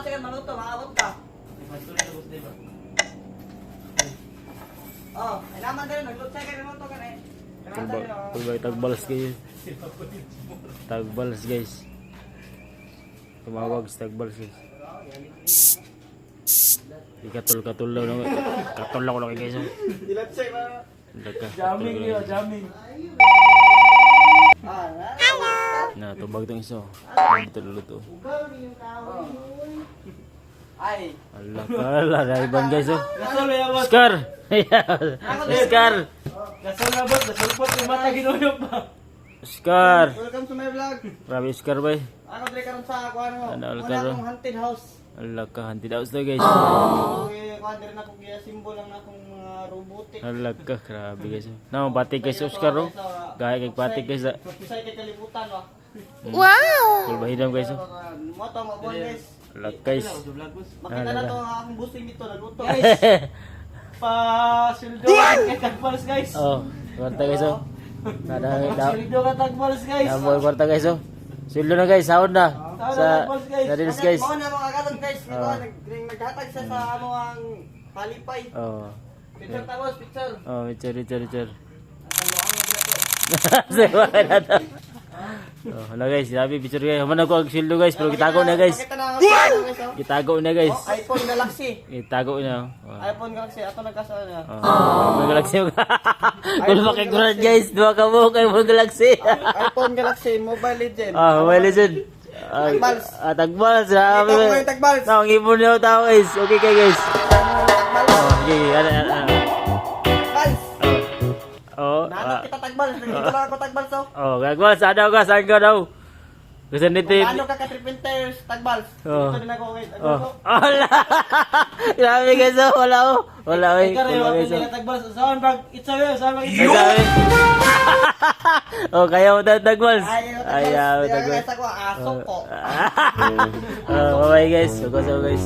sige maluto, maabot ka. Oh, kailangan din nagluto ka maluto ka eh. Pulbay tagbalas kayo. Tagbalas guys. Tumawag sa tagbalas guys. Katul daw na. Katul lang ko lang guys. Dilatsay na. Jamming niyo, jamming. Na tubag tong iso. Dito luto. Ay. Allah dai ban guys oh. Oscar. Oscar. Gasol na bot, gasol po yung mata ginuyop ba? Oscar. Welcome to my vlog. Grabe Oscar bay. Ako dre karon sa kuan mo. Ano, Wala karon? akong haunted house. Allah ka hanti daw sa guys. Okay, kuan dire na kong giya symbol lang akong mga robotic. Allah ka grabe guys. Na batik guys Oscar oh. Gaya kay batik guys. Isay kay kalibutan wa. Wow! Full bahidam guys oh. Mo to mo guys. Allah guys. Makita na to ang akong busing dito nagluto. Pa sildo kay tagbalas guys. Oh, kwarta guys oh. Kada Sildo ka tagbalas guys. Namoy kwarta guys oh. Sildo na guys, sahod na. Sa reels guys. Mo na mga kalog guys, naghatag siya sa amo ang palipay. Oh. Picture tapos picture. Oh, bicar. Ang luang Sewa na to. Oh, hala guys, sabi picture guys. Mana ko ang sildo guys, pero kitago na guys. Pakita na ako guys. Kitago na guys. Oh, iPhone Galaxy. Kitago na. Oh. iPhone Galaxy ato nagkasala na. Oh, Galaxy. Wala makikurat guys, dua ka mo kay Galaxy. iPhone Galaxy Mobile Legend. Ah, Mobile Legend. Tagbals. Tagbals. Ito ko yung tagbals. Ang ibon niyo tao guys. Okay kay guys. Oh, okay. Tagbals. Oh. Nahanap kita tagbals. Dito lang ako tagbals oh. Oh, tagbals. Ada ka saan ka daw? Gusto nito. Ano ka ka-tripinters tagbals? Oh. Dito din ako wait. Oh. Wala. Grabe guys. Wala oh. Wala eh. Ikaw rin Wala ako guys. nila tagbalas. Saan bag itsaw saan bag Ay, itsaw. sabi. Oh, kaya mo tagbals. Ayaw Ayaw tagbals. guys ako aso ko. Oh, bye guys. Suko guys.